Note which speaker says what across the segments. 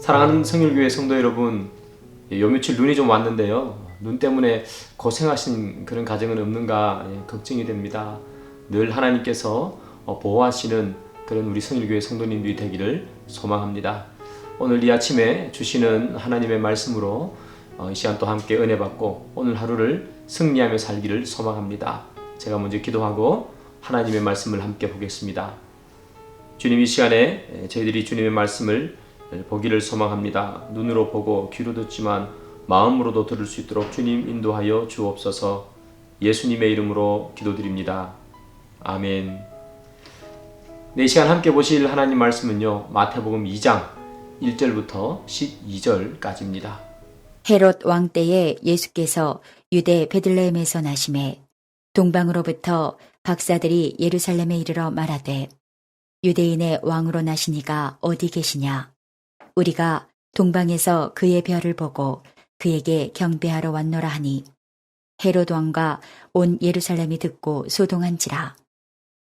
Speaker 1: 사랑하는 성일교회 성도 여러분, 요 며칠 눈이 좀 왔는데요. 눈 때문에 고생하신 그런 가정은 없는가 걱정이 됩니다. 늘 하나님께서 보호하시는 그런 우리 성일교회 성도님들이 되기를 소망합니다. 오늘 이 아침에 주시는 하나님의 말씀으로 이 시간 또 함께 은혜 받고 오늘 하루를 승리하며 살기를 소망합니다. 제가 먼저 기도하고 하나님의 말씀을 함께 보겠습니다. 주님, 이 시간에 저희들이 주님의 말씀을 보기를 소망합니다. 눈으로 보고 귀로 듣지만 마음으로도 들을 수 있도록 주님 인도하여 주옵소서. 예수님의 이름으로 기도드립니다. 아멘. 이 시간 함께 보실 하나님 말씀은요, 마태복음 2장 1절부터 12절까지입니다.
Speaker 2: 헤롯 왕 때에 예수께서 유대 베들레헴에서 나심에 동방으로부터 박사들이 예루살렘에 이르러 말하되 유대인의 왕으로 나시니가 어디 계시냐? 우리가 동방에서 그의 별을 보고 그에게 경배하러 왔노라 하니 헤롯 왕과 온 예루살렘이 듣고 소동한지라.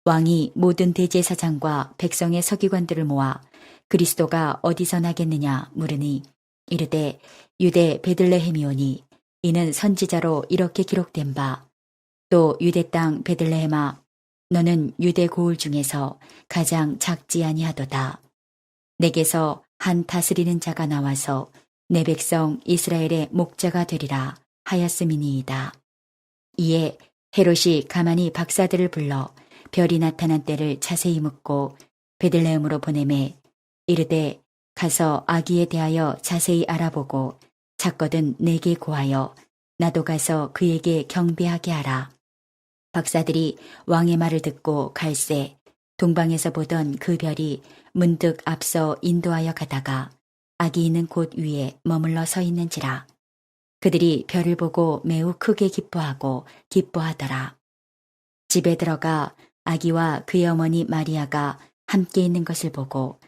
Speaker 2: 왕이 모든 대제사장과 백성의 서기관들을 모아 그리스도가 어디서 나겠느냐 물으니 이르되 유대 베들레헴이오니 이는 선지자로 이렇게 기록된 바 또 유대 땅 베들레헴아 너는 유대 고을 중에서 가장 작지 아니하도다. 내게서 한 다스리는 자가 나와서 내 백성 이스라엘의 목자가 되리라 하였음이니이다. 이에 헤롯이 가만히 박사들을 불러 별이 나타난 때를 자세히 묻고 베들레헴으로 보내매 이르되 가서 아기에 대하여 자세히 알아보고 찾거든 내게 고하여 나도 가서 그에게 경배하게 하라. 박사들이 왕의 말을 듣고 갈새 동방에서 보던 그 별이 문득 앞서 인도하여 가다가 아기 있는 곳 위에 머물러 서 있는지라. 그들이 별을 보고 매우 크게 기뻐하더라. 집에 들어가 아기와 그의 어머니 마리아가 함께 있는 것을 보고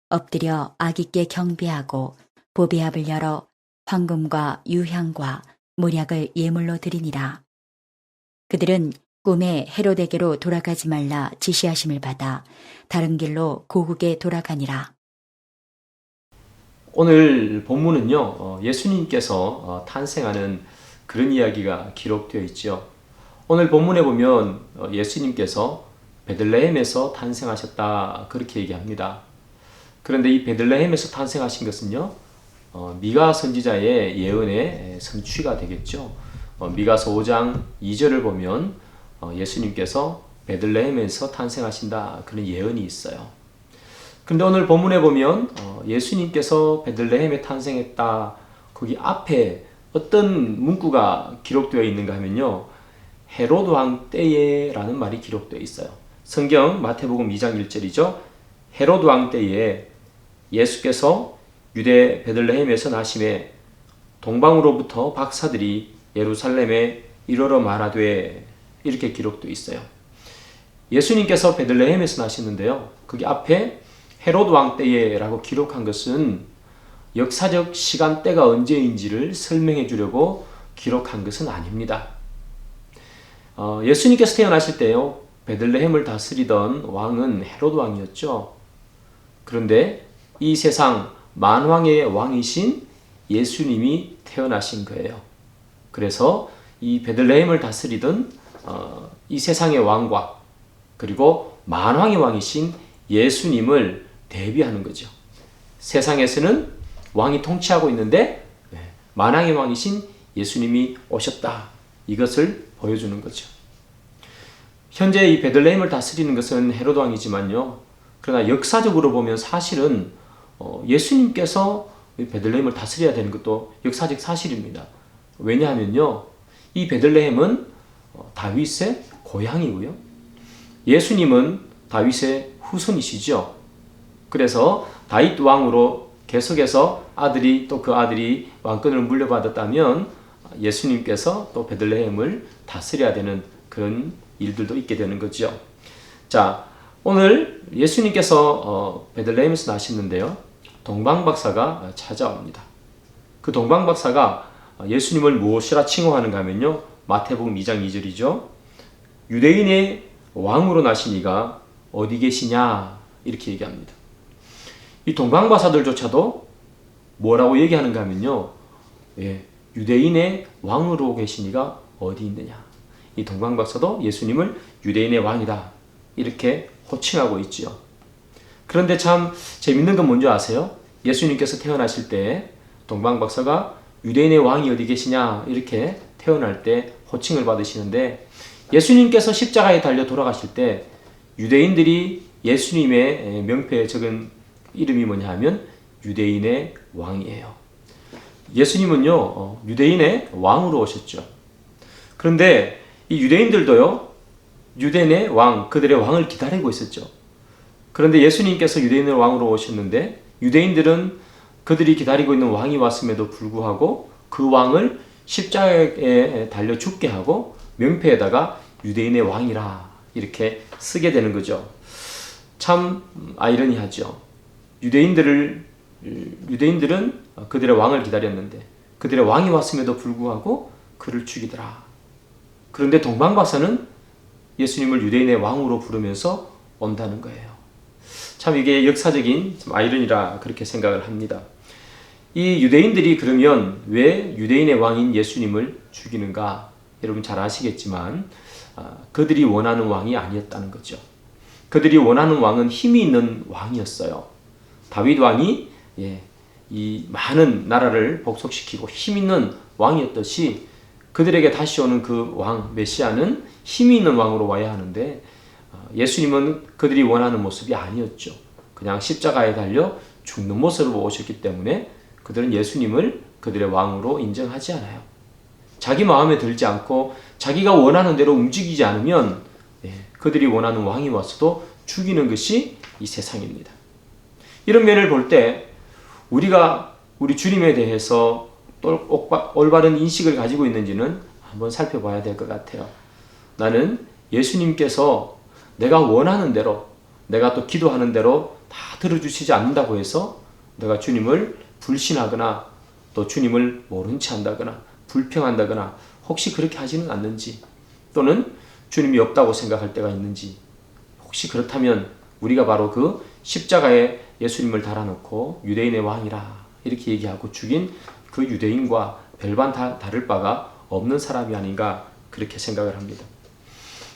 Speaker 2: 엎드려 아기께 경배하고 보배압을 열어 황금과 유향과 몰약을 예물로 드리니라. 그들은 꿈에 헤롯에게로 돌아가지 말라 지시하심을 받아 다른 길로 고국에 돌아가니라.
Speaker 1: 오늘 본문은요, 예수님께서 탄생하는 그런 이야기가 기록되어 있죠. 오늘 본문에 보면 예수님께서 베들레헴에서 탄생하셨다 그렇게 얘기합니다. 그런데 이 베들레헴에서 탄생하신 것은요, 미가 선지자의 예언의 성취가 되겠죠. 미가서 5장 2절을 보면 예수님께서 베들레헴에서 탄생하신다 그런 예언이 있어요. 그런데 오늘 본문에 보면 예수님께서 베들레헴에 탄생했다, 거기 앞에 어떤 문구가 기록되어 있는가 하면요, 헤롯 왕 때에 라는 말이 기록되어 있어요. 성경 마태복음 2장 1절이죠. 헤롯 왕 때에 예수께서 유대 베들레헴에서 나심에 동방으로부터 박사들이 예루살렘에 이르러 말하되 이렇게 기록되어 있어요. 예수님께서 베들레헴에서 나셨는데요, 거기 앞에 헤롯 왕 때에 라고 기록한 것은 역사적 시간대가 언제인지를 설명해 주려고 기록한 것은 아닙니다. 예수님께서 태어나실 때요, 베들레헴을 다스리던 왕은 헤롯 왕이었죠. 그런데 이 세상 만왕의 왕이신 예수님이 태어나신 거예요. 그래서 이 베들레헴을 다스리던 이 세상의 왕과 그리고 만왕의 왕이신 예수님을 대비하는 거죠. 세상에서는 왕이 통치하고 있는데 만왕의 왕이신 예수님이 오셨다, 이것을 보여주는 거죠. 현재 이 베들레헴을 다스리는 것은 헤롯 왕이지만요, 그러나 역사적으로 보면 사실은 예수님께서 베들레헴을 다스려야 되는 것도 역사적 사실입니다. 왜냐하면요, 이 베들레헴은 다윗의 고향이고요, 예수님은 다윗의 후손이시죠. 그래서 다윗 왕으로 계속해서 또 그 아들이 왕권을 물려받았다면 예수님께서 또 베들레헴을 다스려야 되는 그런 일들도 있게 되는 거죠. 자, 오늘 예수님께서 베들레헴에서 나셨는데요, 동방박사가 찾아옵니다. 그 동방박사가 예수님을 무엇이라 칭호하는가 하면요, 마태복음 2장 2절이죠. 유대인의 왕으로 나시니가 어디 계시냐 이렇게 얘기합니다. 이 동방박사들조차도 뭐라고 얘기하는가 하면요. 유대인의 왕으로 계신 이가 어디 있느냐. 이 동방박사도 예수님을 유대인의 왕이다 이렇게 호칭하고 있지요. 그런데 참 재밌는 건 뭔지 아세요? 예수님께서 태어나실 때 동방박사가 유대인의 왕이 어디 계시냐 이렇게 태어날 때 호칭을 받으시는데, 예수님께서 십자가에 달려 돌아가실 때 유대인들이 예수님의 명패에 적은 이름이 뭐냐 하면 유대인의 왕이에요. 예수님은요 유대인의 왕으로 오셨죠. 그런데 이 유대인들도요 유대인의 왕, 그들의 왕을 기다리고 있었죠. 그런데 예수님께서 유대인의 왕으로 오셨는데 유대인들은 그들이 기다리고 있는 왕이 왔음에도 불구하고 그 왕을 십자가에 달려 죽게 하고 명패에다가 유대인의 왕이라 이렇게 쓰게 되는 거죠. 참 아이러니하죠. 유대인들은 그들의 왕을 기다렸는데 그들의 왕이 왔음에도 불구하고 그를 죽이더라. 그런데 동방박사는 예수님을 유대인의 왕으로 부르면서 온다는 거예요. 참 이게 역사적인 좀 아이러니라 그렇게 생각을 합니다. 이 유대인들이 그러면 왜 유대인의 왕인 예수님을 죽이는가? 여러분 잘 아시겠지만 그들이 원하는 왕이 아니었다는 거죠. 그들이 원하는 왕은 힘이 있는 왕이었어요. 다윗 왕이 이 많은 나라를 복속시키고 힘 있는 왕이었듯이 그들에게 다시 오는 그 왕 메시아는 힘이 있는 왕으로 와야 하는데 예수님은 그들이 원하는 모습이 아니었죠. 그냥 십자가에 달려 죽는 모습으로 오셨기 때문에 그들은 예수님을 그들의 왕으로 인정하지 않아요. 자기 마음에 들지 않고 자기가 원하는 대로 움직이지 않으면 그들이 원하는 왕이 왔어도 죽이는 것이 이 세상입니다. 이런 면을 볼 때 우리가 우리 주님에 대해서 올바른 인식을 가지고 있는지는 한번 살펴봐야 될 것 같아요. 나는 예수님께서 내가 원하는 대로, 내가 또 기도하는 대로 다 들어주시지 않는다고 해서 내가 주님을 불신하거나 또 주님을 모른 채 한다거나 불평한다거나 혹시 그렇게 하지는 않는지, 또는 주님이 없다고 생각할 때가 있는지, 혹시 그렇다면 우리가 바로 그 십자가에 예수님을 달아놓고 유대인의 왕이라 이렇게 얘기하고 죽인 그 유대인과 별반 다를 바가 없는 사람이 아닌가 그렇게 생각을 합니다.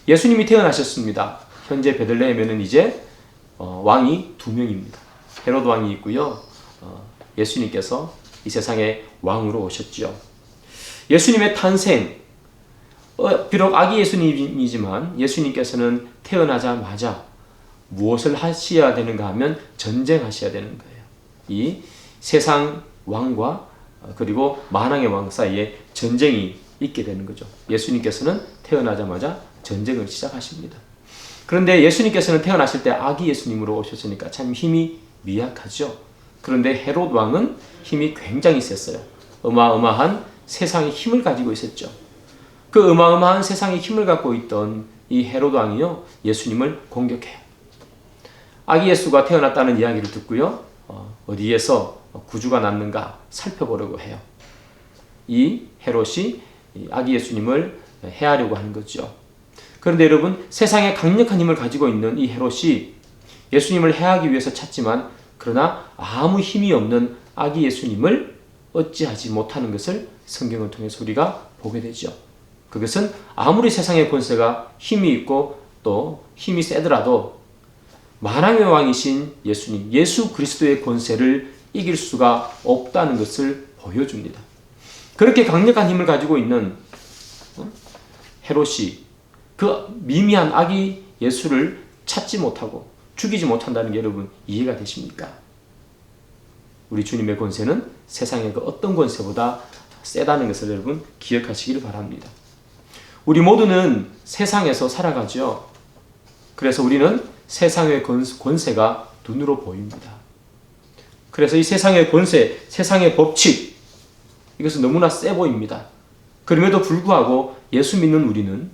Speaker 1: 예수님이 태어나셨습니다. 현재 베들레헴에는 이제 왕이 2명입니다. 헤로드 왕이 있고요. 예수님께서 이 세상에 왕으로 오셨죠. 예수님의 탄생, 비록 아기 예수님이지만 예수님께서는 태어나자마자 무엇을 하셔야 되는가 하면 전쟁하셔야 되는 거예요. 이 세상 왕과 그리고 만왕의 왕 사이에 전쟁이 있게 되는 거죠. 예수님께서는 태어나자마자 전쟁을 시작하십니다. 그런데 예수님께서는 태어나실 때 아기 예수님으로 오셨으니까 참 힘이 미약하죠. 그런데 헤롯 왕은 힘이 굉장히 셌어요. 어마어마한 세상의 힘을 가지고 있었죠. 그 어마어마한 세상의 힘을 갖고 있던 이 헤롯 왕이요, 예수님을 공격해요. 아기 예수가 태어났다는 이야기를 듣고요, 어디에서 구주가 났는가 살펴보려고 해요. 이 헤롯이 아기 예수님을 해하려고 하는 거죠. 그런데 여러분, 세상에 강력한 힘을 가지고 있는 이 헤롯이 예수님을 해하기 위해서 찾지만, 그러나 아무 힘이 없는 아기 예수님을 어찌하지 못하는 것을 성경을 통해서 우리가 보게 되죠. 그것은 아무리 세상의 권세가 힘이 있고 또 힘이 세더라도 만왕의 왕이신 예수님, 예수 그리스도의 권세를 이길 수가 없다는 것을 보여줍니다. 그렇게 강력한 힘을 가지고 있는 헤롯이 그 미미한 아기 예수를 찾지 못하고 죽이지 못한다는 게 여러분 이해가 되십니까? 우리 주님의 권세는 세상의 그 어떤 권세보다 세다는 것을 여러분 기억하시기를 바랍니다. 우리 모두는 세상에서 살아가죠. 그래서 우리는 세상의 권세가 눈으로 보입니다. 그래서 이 세상의 권세, 세상의 법칙, 이것은 너무나 세 보입니다. 그럼에도 불구하고 예수 믿는 우리는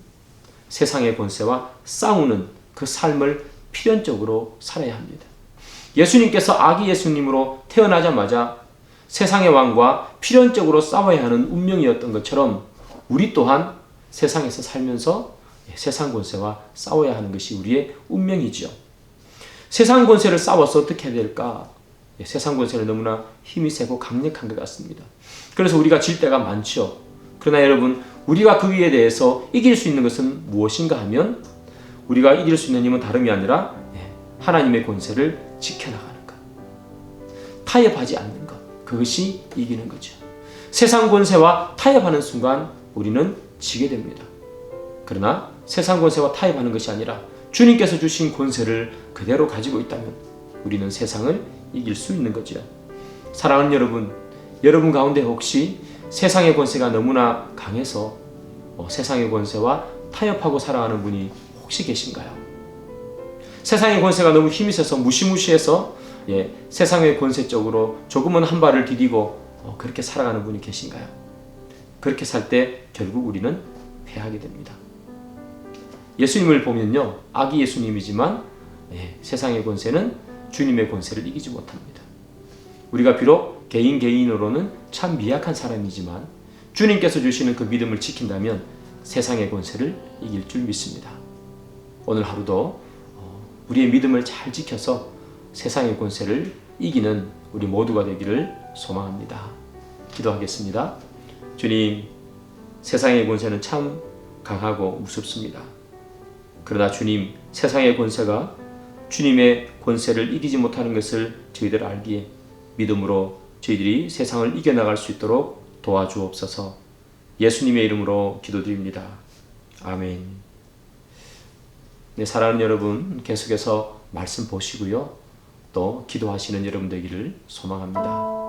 Speaker 1: 세상의 권세와 싸우는 그 삶을 필연적으로 살아야 합니다. 예수님께서 아기 예수님으로 태어나자마자 세상의 왕과 필연적으로 싸워야 하는 운명이었던 것처럼 우리 또한 세상에서 살면서 세상 권세와 싸워야 하는 것이 우리의 운명이죠. 세상 권세를 싸워서 어떻게 해야 될까? 세상 권세는 너무나 힘이 세고 강력한 것 같습니다. 그래서 우리가 질 때가 많죠. 그러나 여러분, 우리가 그 위에 대해서 이길 수 있는 것은 무엇인가 하면 우리가 이길 수 있는 힘은 다름이 아니라 하나님의 권세를 지켜나가는 것, 타협하지 않는 것, 그것이 이기는 거죠. 세상 권세와 타협하는 순간 우리는 지게 됩니다. 그러나 세상 권세와 타협하는 것이 아니라 주님께서 주신 권세를 그대로 가지고 있다면 우리는 세상을 이길 수 있는 거죠. 사랑하는 여러분, 여러분 가운데 혹시 세상의 권세가 너무나 강해서 세상의 권세와 타협하고 살아가는 분이 혹시 계신가요? 세상의 권세가 너무 힘이 세서 무시무시해서 세상의 권세 쪽으로 조금은 한 발을 디디고 그렇게 살아가는 분이 계신가요? 그렇게 살 때 결국 우리는 패하게 됩니다. 예수님을 보면요, 아기 예수님이지만 세상의 권세는 주님의 권세를 이기지 못합니다. 우리가 비록 개인으로는 참 미약한 사람이지만 주님께서 주시는 그 믿음을 지킨다면 세상의 권세를 이길 줄 믿습니다. 오늘 하루도 우리의 믿음을 잘 지켜서 세상의 권세를 이기는 우리 모두가 되기를 소망합니다. 기도하겠습니다. 주님, 세상의 권세는 참 강하고 무섭습니다. 그러나 주님, 세상의 권세가 주님의 권세를 이기지 못하는 것을 저희들 알기에 믿음으로 저희들이 세상을 이겨나갈 수 있도록 도와주옵소서. 예수님의 이름으로 기도드립니다. 아멘. 네, 사랑하는 여러분, 계속해서 말씀 보시고요. 또 기도하시는 여러분 되기를 소망합니다.